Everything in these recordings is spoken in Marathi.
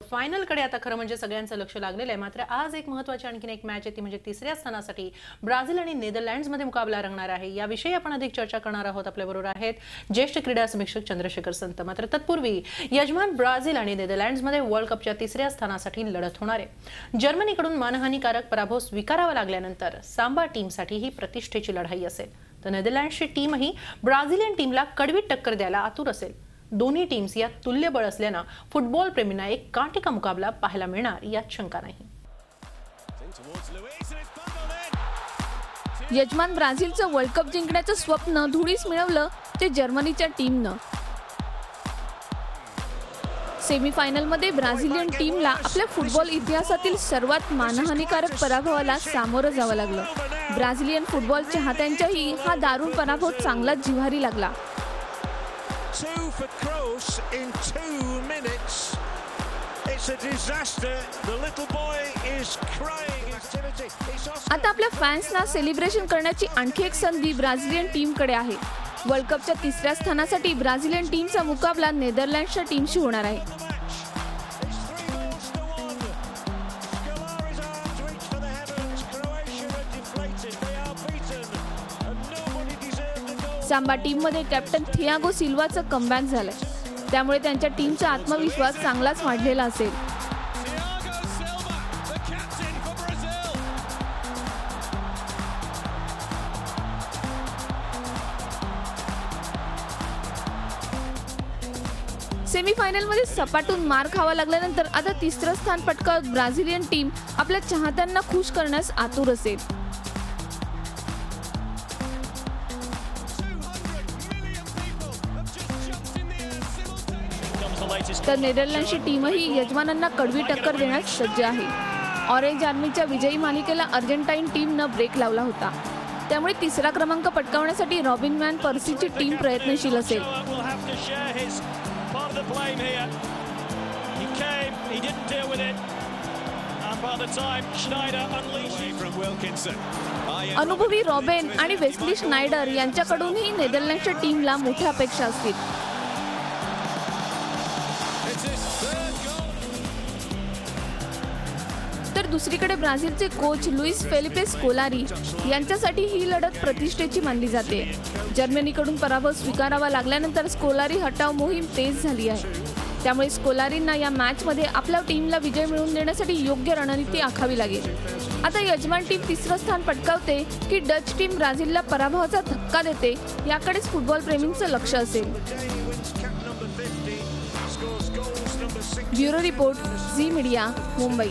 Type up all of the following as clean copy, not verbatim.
फायनलकडे आता खरं म्हणजे सगळ्यांचं लक्ष लागलेलं आहे। मात्र आज एक महत्त्वाची आणखीन एक मॅच आहे ती म्हणजे तिसऱ्या स्थानासाठी ब्राझील आणि नेदरलँड्समध्ये मुकाबला रंगणार आहे। याविषयी आपण अधिक चर्चा करणार आहोत। आपल्याबरोबर आहेत ज्येष्ठ क्रीडा समीक्षक चंद्रशेखर संत। मात्र तत्पूर्वी यजमान ब्राझील आणि नेदरलँड्समध्ये वर्ल्ड कपच्या तिसऱ्या स्थानासाठी लढत होणार आहे। जर्मनीकडून मानहानीकारक पराभव स्वीकारावा लागल्यानंतर सांबा टीमसाठी ही प्रतिष्ठेची लढाई असेल, तर नेदरलँड्सची टीमही ब्राझिलियन टीमला कडवी टक्कर द्यायला आतुर असेल। दोन्ही टीम्स या तुल्यबळ असल्याने फुटबॉल प्रेमींना एक काटिका मुकाबला पाहायला मिळणार यात शंका नाही। यजमान ब्राझीलचं वर्ल्ड कप जिंकण्याचं स्वप्न धुळीस मिळवलं ते जर्मनीच्या टीमनं। सेमीफायनलमध्ये ब्राझिलियन टीमला आपल्या फुटबॉल इतिहासातील सर्वात मानहानीकारक पराभवाला सामोरं जावं लागलं। ब्राझिलियन फुटबॉल चाहत्यांच्याही हा दारुण पराभव चांगलाच जिव्हारी लागला। For Kroos in 2 minutes. It's a disaster. The little boy is crying. आता आपल्या फॅन्सना सेलिब्रेशन करण्याची आणखी एक संधी ब्राझिलियन टीमकडे आहे। वर्ल्ड कपच्या तिसऱ्या स्थानासाठी ब्राझिलियन टीमचा मुकाबला नेदरलँड्सच्या टीमशी होणार आहे। सांबा टीममध्ये कॅप्टन थियागो सिल्वाचं कमबॅक झालंय, त्यामुळे त्यांच्या टीमचा आत्मविश्वास चांगलाच वाढलेला असेल। सेमीफायनलमध्ये सपाटून मार खावा लागल्यानंतर आता तिसरं स्थान पटकावत ब्राझिलियन टीम आपल्या चाहत्यांना खुश करण्यास आतुर असेल। तर नेदरलँड्सची टीमही यजमानांना कडवी टक्कर देण्यास सज्ज आहे। ऑरेंज आर्मीच्या विजयी मालिकेला अर्जेंटाईन टीमनं ब्रेक लावला होता, त्यामुळे तिसरा क्रमांक पटकावण्यासाठी रॉबिन व्हॅन पर्सीची टीम प्रयत्नशील असेल। अनुभवी रॉबिन आणि वेस्ली स्नायडर यांच्याकडूनही नेदरलँड्सच्या टीमला मोठ्या अपेक्षा असतील। तर दुसरीकडे ब्राझीलचे कोच लुईस फेलिपे स्कोलारी यांच्यासाठी ही लढत प्रतिष्ठेची मानली जाते। जर्मनीकडून पराभव स्वीकारावा लागल्यानंतर स्कोलारी हटाव मोहीम तेज झाली आहे, त्यामुळे स्कोलारींना या मॅचमध्ये आपल्या टीमला विजय मिळवून देण्यासाठी योग्य रणनीती आखावी लागेल। आता यजमान टीम तिसरं स्थान पटकावते की डच टीम ब्राझीलला पराभवाचा धक्का देते, याकडेच फुटबॉल प्रेमींचं लक्ष असेल। Bureau report, Zee media, Mumbai.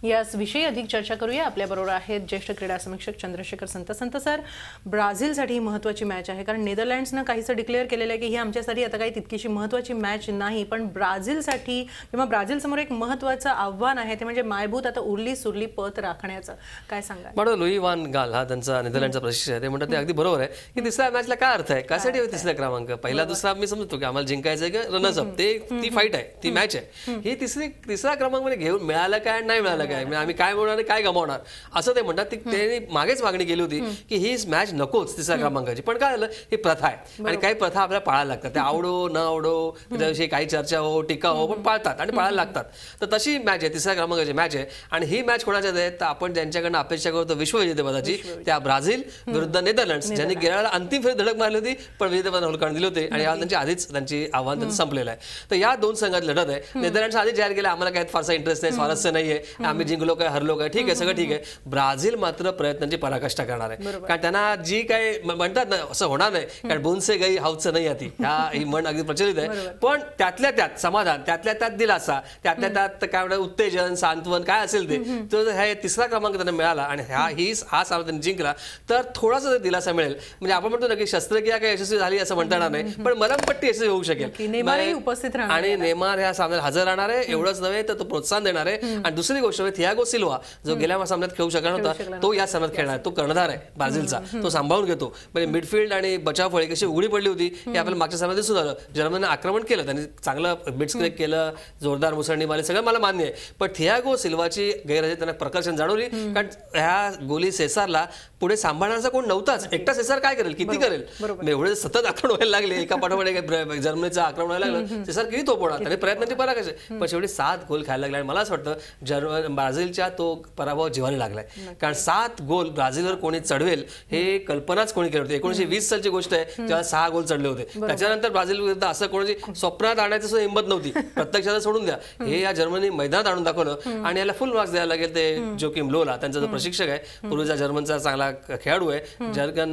याच विषयी अधिक चर्चा करूया। आपल्याबरोबर आहेत ज्येष्ठ क्रीडा समीक्षक चंद्रशेखर संत। संत सर, ब्राझीलसाठी महत्त्वाची मॅच आहे, कारण नेदरलँड्सनं काहीसं डिक्लेअर केलेलं आहे की ही आमच्यासाठी आता काही तितकीशी महत्त्वाची मॅच नाही, पण ब्राझीलसाठी किंवा ब्राझीलसमोर एक महत्त्वाचं आव्हान आहे, ते म्हणजे मायभूत आता उरली सुरली पत राखण्याचं। काय सांगा? मॅडम, लुई व्हान गाल हा त्यांचा नेदरलँडचा प्रशिक्षक आहे, ते म्हणतात ते अगदी बरोबर आहे की तिसऱ्या मॅचला काय अर्थ आहे, कशासाठी तिसरा क्रमांक, पहिला दुसरा मी समजतो की आम्हाला जिंकायचं आहे की रनर्स अप, ती फाईट आहे, ती मॅच आहे। ही तिसरा क्रमांक मध्ये घेऊन मिळालं काय नाही मिळालं काय, आम्ही काय मिळवणार काय गमावणार असं ते म्हणतात। त्यांनी मागेच मागणी केली होती की ही मॅच नकोच तिसऱ्या क्रमांकाची, पण काय झालं, ही प्रथा आहे आणि काही प्रथा आपल्याला पाळायला लागतात, त्या आवडो न आवडो, त्याविषयी काही चर्चा हो टीका हो, पण पाळतात आणि पाळायला लागतात। तर तशी मॅच आहे, तिसऱ्या क्रमांकाची मॅच आहे आणि ही मॅच कोणाच्या आहे, तर आपण ज्यांच्याकडनं अपेक्षा करतो विश्वविजेतेपदाची, त्या ब्राझील विरुद्ध नेदरलँड्स, ज्यांनी गेल्या अंतिम फेरीत धडक मारली होती पण विजेतेपद होलकारण दिले होते आणि त्यांची आधीच त्यांची आव्हान त्यांचं संपलेलं आहे। तर या दोन संघात लढत आहे। नेदरलँड्स आधी जाहीर केलं आम्हाला काय फारसा इंटरेस्ट नाही, स्वारस्य नाहीये, आम्ही जिंकलो काय हरलो काय, ठीक आहे सगळं ठीक आहे। ब्राझील मात्र प्रयत्नांची पराकाष्ठा करणार आहे, कारण त्यांना जी काय म्हणतात ना असं होणार नाही, कारण बोनसे गई हाऊचं नाही आती, ही म्हण अगदी प्रचलित आहे। पण त्यातल्या त्यात समाधान, त्यातल्या त्यात दिलासा, त्यातल्या त्यात काय म्हणतात उत्तेजन सांत्वन काय असेल ते, तर हे तिसरा क्रमांक त्यांना मिळाला आणि हा सामना त्यांनी जिंकला तर थोडासा दिलासा मिळेल। म्हणजे आपण म्हणतो ना की शस्त्रक्रिया काय यशस्वी झाली असं म्हणता येणार नाही, पण मलमपट्टी यशस्वी होऊ शकेल उपस्थित राहणार आणि नेमार ह्या सामन्यात हजर राहणार आहे। एवढंच नव्हे तर तो प्रोत्साहन देणार आहे। आणि दुसरी गोष्ट म्हणजे थियागो सिल्वा जो गेल्या सामन्यात खेळू शकला नव्हता, तो या सामन्यात खेळणार, तो कर्णधार आहे ब्राझीलचा, तो सांभाळून घेतो। म्हणजे मिडफील्ड आणि बचावफळी कशी उघडी पडली होती हे आपल्याला मागच्या सामन्यात दिसून आलं। जर्मनीने आक्रमण केलं, त्यांनी चांगलं बिट्स क्रेक केलं, जोरदार मुसंडी मारली, सगळं मला मान्य आहे, पण थियागो सिल्वाची गैरहजेरी त्यांना प्रकर्षण जाणवली, कारण ह्या गोली सेसारला पुढे सांभाळण्याचा कोण नव्हताच. एकटा सेसार काय करेल, किती करेल. एवढे सतत आक्रमण व्हायला लागले, एका पाठोपाठ जर्मनीचं आक्रमण व्हायला लागलं, सेसार किती तोपवणार, त्याने प्रयत्नांची पराकायचे. पण शेवटी 7 गोल खायला लागले. आणि मला असं वाटतं ब्राझीलच्या तो पराभव जिव्हारी लागलाय. कारण 7 गोल ब्राझीलवर कोणी चढवेल हे कल्पनाच कोणी केली होती. 1920 सालची गोष्ट आहे, तेव्हा 6 गोल चढले होते. त्याच्यानंतर ब्राझील विरुद्ध असं कोणाची स्वप्नात आणायचं सुद्धा हिंमत नव्हती. प्रत्यक्षात सोडून द्या, हे या जर्मनी मैदानात आणून दाखवलं. आणि याला फुल मार्क्स द्यायला लागेल ते जोकिम लोला, त्यांचा जो प्रशिक्षक आहे, पूर्वीचा जर्मनचा चांगला खेळाडू आहे. जर्गन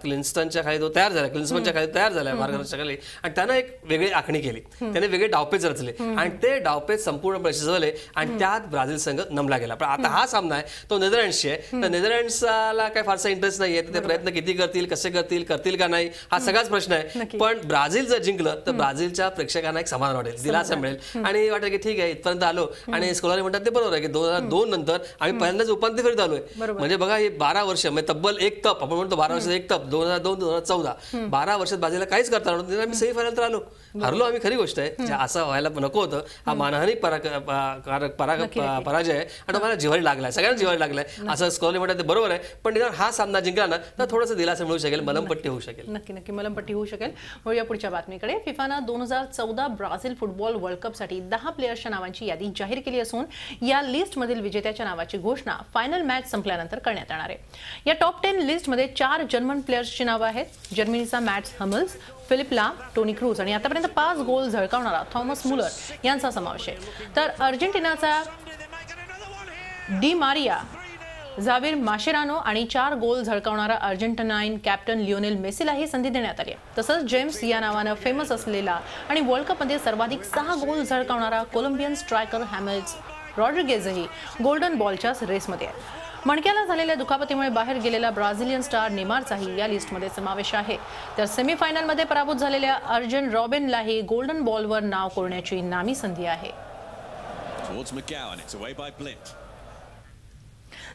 क्लिन्स्टनच्या खाली तो तयार झाला, क्लिन्समनच्या खाली तयार झाला मार्गदर्शकाखाली. आणि त्यानं एक वेगळी आखणी केली, त्याने वेगळे डावपेच रचले आणि ते डावपेच संपूर्णपणे शिजवले आणि त्यात ब्राझील संघ नमला गेला. पण आता हा सामना आहे तो नेदरलँड्सशी आहे. तर नेदरलँड्सला काय फारसा इंटरेस्ट नाहीये, ते प्रयत्न किती करतील, कसे करतील का नाही, हा सगळाच प्रश्न आहे. पण ब्राझील जर जिंकलं तर ब्राझीलच्या प्रेक्षकांना एक समाधान वाटेल, दिलासा मिळेल आणि वाटेल की ठीक आहे इथपर्यंत आलो. आणि स्कॉलर म्हणतात ते बरोबर आहे की 2002 नंतर आम्ही पहिल्यांदाच उपांत्य फेरीत आलोय. म्हणजे बघा हे 12 वर्ष म्हणजे तब्बल एक तप, आपण म्हणतो 12 वर्षात एक तप, 2002-2014 12 वर्षात ब्राझीलला काहीच करता नव्हतं. आम्ही सेमीफायनल आलो, हरलो आम्ही, खरी गोष्ट आहे. असं व्हायला नको होतं. हा मानहानी पराजय आहे आणि मला जिव्हारी लागलाय, सगळ्यांना जिव्हारी लागलाय. असं स्कॉलर म्हणतात ते बरोबर आहे. पण निदान हा सामना जिंकला ना तर थोडंसं दिलासा मिळू शकेल, मलमपट्टी होऊ शकेल. नक्की मलमपट्टी होऊ शकेल. वळूया पुढच्या बातमीकडे. फिफानं 2014 ब्राझील फुटबॉल वर्ल्ड कपसाठी 10 प्लेयर्सच्या नावांची यादी जाहीर केली असून या लिस्टमधील विजेत्याच्या नावाची घोषणा फायनल मॅच संपल्यानंतर करण्यात येणार आहे. या टॉप 10 लिस्टमध्ये 4 जर्मन प्लेयर्सची नावं आहेत. जर्मनीचा मॅट्स हमल्स, फिलिप लाम, टोनी क्रूज आणि आतापर्यंत 5 गोल झळकावणारा थॉमस मुलर यांचा समावेश आहे. तर अर्जेंटिनाचा डी मारिया, झाविर माशेरानो आणि 4 गोल झळकावणारा अर्जेंटिनाईन कॅप्टन लिओनेल मेसीलाही संधी देण्यात आली आहे. तसंच जेम्स या नावानं फेमस असलेला आणि वर्ल्ड कपमध्ये सर्वाधिक 6 गोल झळकावणारा कोलंबियन स्ट्रायकर हॅमेल्स रॉड्रिगेजही गोल्डन बॉलच्याच रेसमध्ये आहे. मणक्याला झालेल्या दुखापतीमुळे बाहेर गेलेला ब्राझिलियन स्टार नेमारचाही या लिस्टमध्ये समावेश आहे. तर सेमीफायनलमध्ये पराभूत झालेल्या अर्जन रॉबिनलाही गोल्डन बॉलवर नाव कोरण्याची नामी संधी आहे.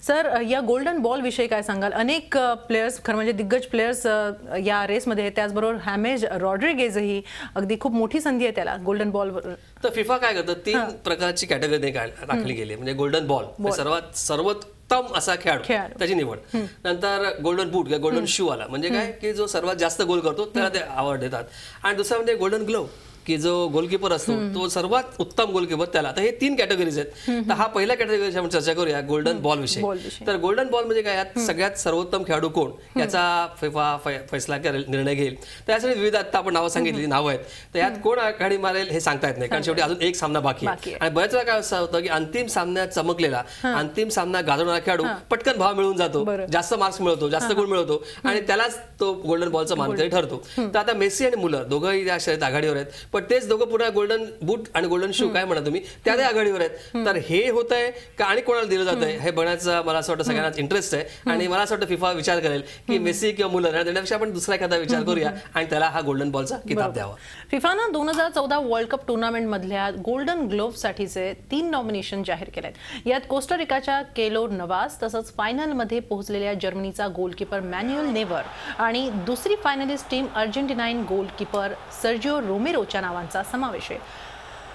सर, या गोल्डन बॉल विषयी काय सांगाल? अनेक प्लेयर्स, खरं म्हणजे दिग्गज प्लेयर्स या रेसमध्ये आहेत. त्याचबरोबर हॅमेज रॉड्रिगेजही अगदी खूप मोठी संधी आहे त्याला गोल्डन बॉलवर. तर फिफा काय करतं, 3 प्रकारची कॅटेगरी राखली गेली. म्हणजे गोल्डन बॉल सर्वोत्तम असा खेळाडू त्याची निवड, नंतर गोल्डन बूट किंवा गोल्डन शू आला म्हणजे काय की जो सर्वात जास्त गोल करतो त्याला ते अवॉर्ड देतात. आणि दुसरा म्हणजे गोल्डन ग्लोव्ह की जो गोलकीपर असतो तो सर्वात उत्तम गोलकीपर त्याला. तर हे 3 कॅटेगरीज आहेत. तर हा पहिल्या कॅटेगरीची आपण चर्चा करूया, गोल्डन बॉल विषयी. तर गोल्डन बॉल म्हणजे काय, यात सगळ्यात सर्वोत्तम खेळाडू कोण याचा फिफा फैसला करेल, निर्णय घेईल. त्यासाठी विविध आता आपण नावं सांगितली, नावं आहेत. तर यात कोण आघाडी मारेल हे सांगता येत नाही, कारण शेवटी अजून एक सामना बाकी आहे. आणि बऱ्याच वेळा काय असं होतं की अंतिम सामन्यात चमकलेला, अंतिम सामना गाजवणारा खेळाडू पटकन भाव मिळून जातो, जास्त मार्क्स मिळवतो, जास्त गुण मिळवतो आणि त्यालाच तो गोल्डन बॉलचा मानकरी ठरतो. तर आता मेसी आणि मुलर दोघंही या शर्यत आघाडीवर आहेत. पण तेच दोघं पुन्हा गोल्डन बूट आणि गोल्डन शू काय म्हणा तुम्ही त्या आघाडीवर आहेत. तर हे होत आहे का आणि कोणाला दिलं जात आहे हे बघण्याचा मला असं वाटतं सगळ्यांनाच इंटरेस्ट आहे. आणि मला असं वाटतं फिफा विचार करेल की मेसी किंवा मुलर देण्यापेक्षा आपण दुसरा एखादा विचार करूया आणि त्याला हा गोल्डन बॉलचा किताब द्यावा. फिफानं 2014 वर्ल्ड कप टुर्नामेंट मधल्या गोल्डन ग्लोव्ह साठीचे 3 नॉमिनेशन जाहीर केले आहेत. यात कोस्टारिकाच्या केलोर नवास, तसंच फायनलमध्ये पोहोचलेल्या जर्मनीचा गोलकीपर मॅन्युअल नेव्हर आणि दुसरी फायनलिस्ट टीम अर्जेंटिनाईन गोलकीपर सर्जिओ रोमेरोच्या नावांचा समावेश आहे.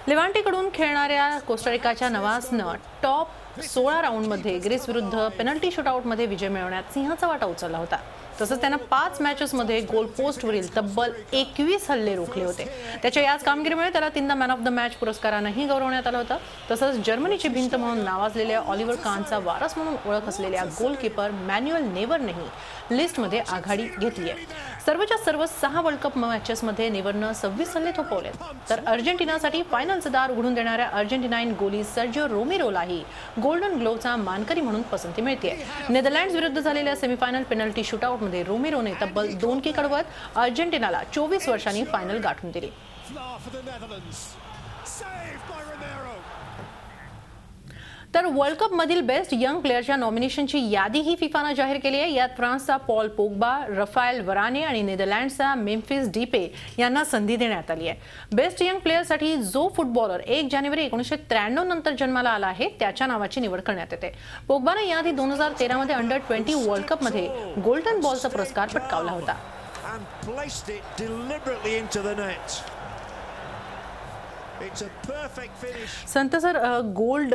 लेव्हांटेकडून खेळणाऱ्या कोस्टारिकाच्या नवासनं टॉप 16 राऊंडमध्ये ग्रीस विरुद्ध पेनल्टी शूटआउटमध्ये विजय मिळवण्यात सिंहाचा वाटा उचलला होता. तसंच त्यानं 5 मॅचेसमध्ये गोल पोस्टवरील तब्बल 21 हल्ले रोखले होते. त्याच्या याच कामगिरीमुळे त्याला 3दा मॅन ऑफ द मॅच पुरस्कारानंही गौरवण्यात आलं होतं. तसंच जर्मनीची भिंत म्हणून नावाजलेल्या ऑलिव्हर कानचा वारस म्हणून ओळख असलेल्या गोलकीपर मॅन्युअल नेव्हरनेही लिस्टमध्ये आघाडी घेतली आहे. सर्वच्या सर्व 6 वर्ल्ड कप मॅचेसमध्ये नेव्हरनं 26 हल्ले थोपवले. तर अर्जेंटिनासाठी फायनलचं दार उघडून देणाऱ्या अर्जेंटिनाईन गोली सर्जिओ रोमेरोलाही गोल्डन ग्लोव्हचा मानकरी म्हणून पसंती मिळते. नेदरलँड्स विरुद्ध झालेल्या सेमीफायनल पेनल्टी शूटआउट मध्ये रोमेरोने तब्बल 2 की कडवत अर्जेंटिनाला 24 वर्षांनी फायनल गाठून दिली. तर वर्ल्ड कप मधील बेस्ट यंग प्लेयरच्या नॉमिनेशनची यादीही फिफानं जाहीर केली आहे. यात फ्रान्सचा पॉल पोग्बा, रफाएल वराने आणि नेदरलँड्सचा मेम्फिस डिपे यांना संधी देण्यात आली आहे. बेस्ट यंग प्लेयरसाठी जो फुटबॉलर 1 जानेवारी 1993 नंतर जन्माला आला आहे त्याच्या नावाची निवड करण्यात येते. पोग्बाने याआधी 2013 मध्ये अंडर-20 वर्ल्ड कप मध्ये गोल्डन बॉलचा पुरस्कार पटकावला होता. It's a perfect finish. Sant sir, gold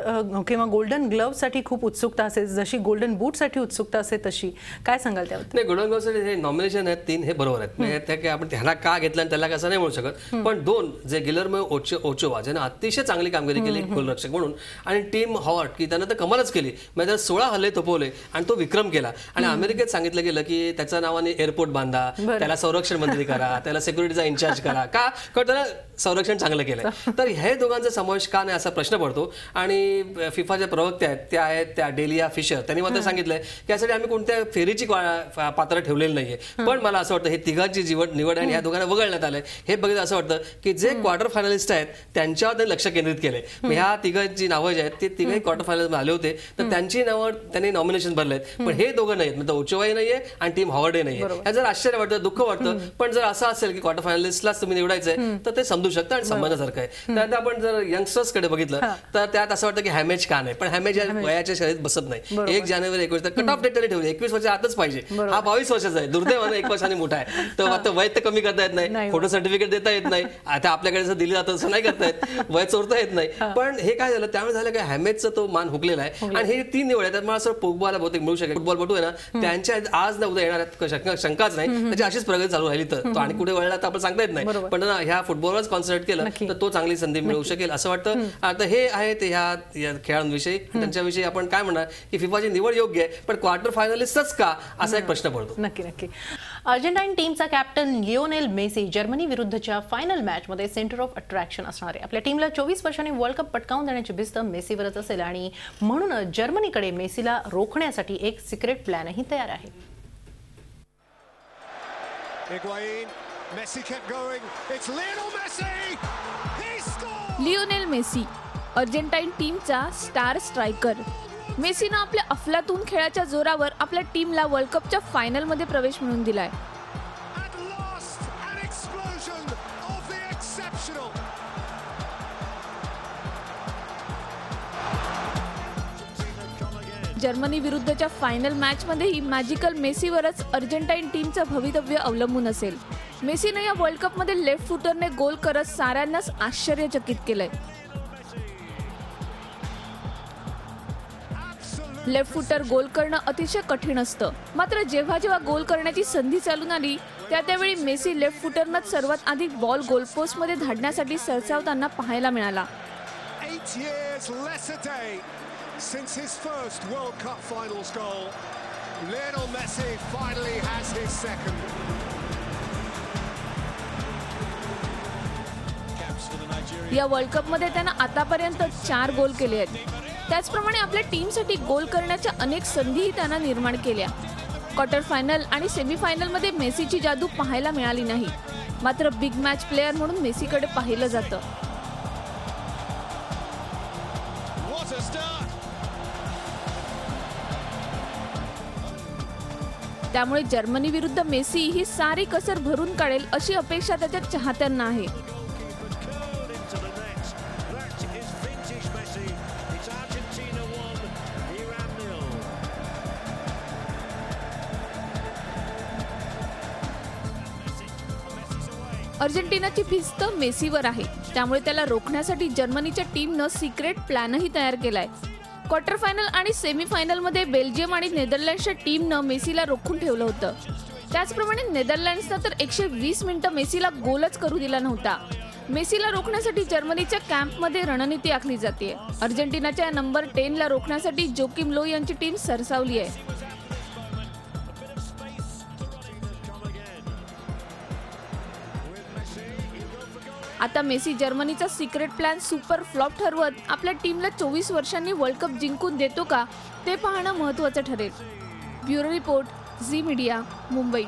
किंवा गोल्डन ग्लव्ह साठी खूप उत्सुकता असेल, जशी गोल्डन बूट साठी उत्सुकता असेल तशी काय सांगाल त्याबद्दल? नाही, गोल्डन ग्लोव्हसाठी हे नॉमिनेशन आहेत 3 हे बरोबर आहेत. म्हणजे त्या की आपण त्यांना का घेतलं आणि त्याला कसं नाही म्हणू शकत, पण 2 जे गिलर्मो ओचोवा ज्याने अतिशय चांगली कामगिरी केली गोलरक्षक म्हणून, आणि टीम हॉवर्ड की त्यानं तर कमालच केली. म्हणजे 16 हल्ले थोपवले आणि तो विक्रम केला. आणि अमेरिकेत सांगितलं गेलं की त्याच्या नावाने एअरपोर्ट बांधा, त्याला संरक्षण मंत्री करा, त्याला सिक्युरिटीचा इन्चार्ज करा. का? कारण त्याला संरक्षण चांगलं केलंय. तर हे दोघांचा समावेश का नाही असा प्रश्न पडतो. आणि फिफाच्या प्रवक्त्या आहेत त्या आहेत त्या डेलिया फिशर, त्यांनी मात्र सांगितलंय की यासाठी आम्ही कोणत्या फेरीची पात्र ठेवलेली नाहीये. पण मला असं वाटतं हे तिघांची निवड आणि ह्या दोघांना वगळण्यात आलंय. हे बघितलं असं वाटतं की जे क्वार्टर फायनलिस्ट आहेत त्यांच्यावर त्यांनी लक्ष केंद्रित केलंय. ह्या तिघांची नावं जी आहेत ते तिघही क्वार्टर फायनल आले होते, तर त्यांची नावं त्यांनी नॉमिनेशन भरलेत. पण हे दोघं नाहीत, म्हणजे ओचोवाही नाहीये आणि टीम हॉवर्डही नाहीये. हे जर आश्चर्य वाटतं, दुःख वाटतं. पण जर असं असेल की क्वार्टर फायनलिस्टलाच तुम्ही निवडायचंय तर ते समजू शकतं आणि सन्मानासारखं आहे. त्यानंतर आपण जर यंगस्टर्स कडे बघितलं तर त्यात असं वाटतं की हॅमेज का नाही, पण हॅमेज वयाच्या शर्यत बसत नाही. 1 जानेवारी 21 कट ऑफ डेट त्यांनी ठेवली, 21 वर्ष आतच पाहिजे. हा 22 वर्षाचा आहे, दुर्दैवानं 1 वर्षाने मोठा आहे. तर आता वय तर कमी करता येत नाही, फोटो सर्टिफिकेट देता येत नाही. आता आपल्याकडे जसं दिलं जातं तसं नाही करता येत, वय चोरता येत नाही. पण हे काय झालं, त्यामुळे झालं काय, हॅमेजचा तो मान हुकलेला आहे. आणि हे 3 निवड आहेत. मला असं पोग्बाला बहुतेक मिळू शकेल. फुटबॉलपटू आहे ना, त्यांच्या आज ना उद्या येणार शंकाच नाही. त्याची अशीच प्रगती चालू राहिली तर तो आणि कुठे वळला तर आपण सांगता येत नाही. पण ह्या फुटबॉलवरच कॉन्सन्ट्रेट केलं तर तो चांगली संधी मिळू शकेल असं वाटतं. आता हे आहे ते ह्या खेळांविषयी, त्यांच्याविषयी आपण काय म्हणणार की फिफाची निवड योग्य आहे, पण क्वार्टर फायनलिस्टच का असा एक प्रश्न पडतो. नक्की नक्की. अर्जेंटाईन टीमचा कॅप्टन लिओनेल मेसी जर्मनी विरुद्धच्या फायनल मॅच मध्ये सेंटर ऑफ अट्रॅक्शन असणार आहे. आपल्या टीमला 24 वर्षांनी वर्ल्ड कप पटकावून देण्याची भिस्त मेसीवरच असेल आणि म्हणूनच जर्मनीकडे मेसीला रोखण्यासाठी एक सिक्रेट प्लॅनही तयार आहे. लिओनेल मेसी अर्जेंटाईन टीमचा स्टार स्ट्रायकर. मेसीनं आपल्या अफलातून खेळाच्या जोरावर आपल्या टीमला वर्ल्ड कपच्या फायनलमध्ये प्रवेश मिळवून दिलाय. जर्मनी विरुद्धच्या फायनल मॅचमध्येही मॅजिकल मेसीवरच अर्जेंटाईन टीमचं भवितव्य अवलंबून असेल. मेसीनं या वर्ल्ड कपमध्ये लेफ्ट फुटरने गोल करत साऱ्यांनाच आश्चर्यचकित केलंय. लेफ्ट फुटर गोल करणं अतिशय कठीण असतं, मात्र जेव्हा जेव्हा गोल करण्याची संधी चालून आली त्यावेळी मेसी लेफ्ट फुटरनंच सर्वात आधी बॉल गोलपोस्टमध्ये धाडण्यासाठी सरसावताना पाहायला मिळाला. 8 years less a day since his first World Cup finals goal. Lionel Messi finally has his second. या वर्ल्ड कपमध्ये त्यानं आतापर्यंत 4 गोल केले आहेत. त्याचप्रमाणे आपल्या टीमसाठी गोल करण्याच्या अनेक संधीही त्यानं निर्माण केल्या. क्वार्टर फायनल आणि सेमीफायनलमध्ये मेसीची जादू पाहायला मिळाली नाही, मात्र बिग मॅच प्लेअर म्हणून मेसीकडे पाहिलं जातं. त्यामुळे जर्मनी विरुद्ध मेसी ही सारी कसर भरून काढेल अशी अपेक्षा त्याच्या चाहत्यांना आहे. अर्जेंटिनाची भिस्त मेसीवर आहे, त्यामुळे त्याला रोखण्यासाठी जर्मनीच्या टीमनं सिक्रेट प्लॅनही तयार केलाय. क्वार्टर फायनल आणि सेमीफायनलमध्ये बेल्जियम आणि नेदरलँड्सच्या टीमनं मेसीला रोखून ठेवलं होतं. त्याचप्रमाणे नेदरलँड्सनं तर 120 मिनिटं मेसीला गोलच करू दिला नव्हता. मेसीला रोखण्यासाठी जर्मनीच्या कॅम्पमध्ये रणनीती आखली जाते. अर्जेंटिनाच्या नंबर 10 ला रोखण्यासाठी जोकिम लो यांची टीम सरसावली आहे. आता मेसी जर्मनीचा सिक्रेट प्लॅन सुपर फ्लॉप ठरवत आपल्या टीमला 24 वर्षांनी वर्ल्ड कप जिंकून देतो का ते पाहणं महत्त्वाचं ठरेल. Bureau report, Zee media, Mumbai.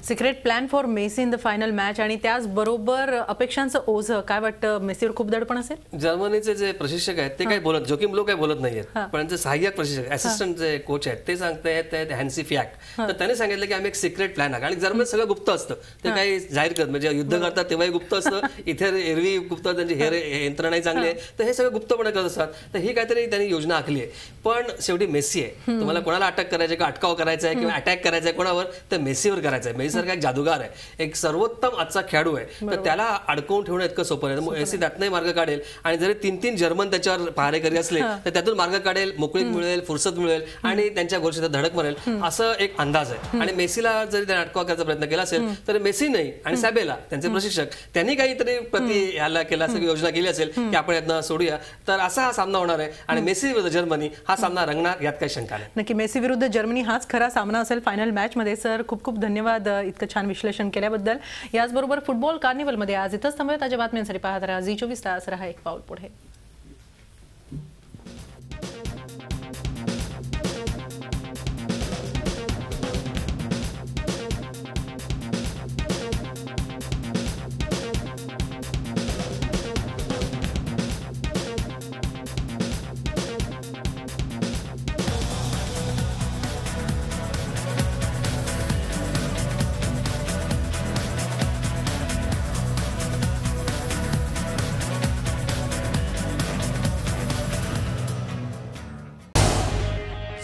Secret plan for Messi in the final match आणि त्याचबरोबर अपेक्षांचं ओझं काय वाटतं, मेसीवर खूप दडपण असेल? जर्मनीचे जे प्रशिक्षक आहेत ते काही बोलत, जोकिम लो काही बोलत नाहीयेत, पण जे सहाय्यक प्रशिक्षक असिस्टंट जे कोच आहेत ते सांगतायत हॅन्सी फॅक. तर त्याने सांगितलं की आम्ही एक सिक्रेट प्लॅन आहे. आणि जर्मनीत सगळं गुप्त असतं, ते काही जाहीर करत म्हणजे युद्ध करतात तेव्हाही गुप्त असतं, इथे एरवी गुप्त, त्यांची यंत्रणाही चांगली आहे, तर हे सगळं गुप्तपणे करत असतात. तर ही काहीतरी त्यांनी योजना आखली आहे. पण शेवटी मेसी आहे, तुम्हाला कोणाला अटक करायची, का अटकाव करायचा आहे किंवा अटॅक करायचा आहे कोणावर, तर मेसीवर करायचं आहे. मेसी सारखा एक जादूगार आहे, एक सर्वोत्तम आजचा खेळाडू आहे, तर त्याला अडकवून ठेवणं इतकं सोपं नाही. मग मेसी त्यातनंही मार्ग काढेल आणि जरी 3-3 जर्मन त्याच्यावर पहारेकरी असले तर त्यातून मार्ग काढेल, मोकळीक मिळेल, फुरसत मिळेल आणि त्यांच्या गोष्टीत धडक मारेल असं एक अंदाज आहे. आणि मेसीला जरी त्याने अटकाव करायचा प्रयत्न केला असेल तर मेसी नाही आणि सॅबेला त्यांचे प्रशिक्षक त्यांनी काहीतरी ह्याला केला असेल, योजना केली असेल की आपण यातनं सोडूया, तर असा हा सामना होणार आहे. आणि मेसी विरुद्ध जर्मनी हा सामना रंगणार यात काही शंका नाही. नक्की मेसी विरुद्ध जर्मनी हाच खरा सामना असेल फायनल मॅच मध्ये. सर खूप खूप धन्यवाद इतकं छान विश्लेषण केल्याबद्दल. याचबरोबर फुटबॉल कार्निवलमध्ये आज इथंच थांबूया. ताज्या बातम्यांसाठी पाहत राहा झी 24 तास. रहा एक पाऊल पुढे.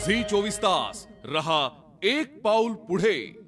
झी 24 तास रहा एक पाऊल पुढे.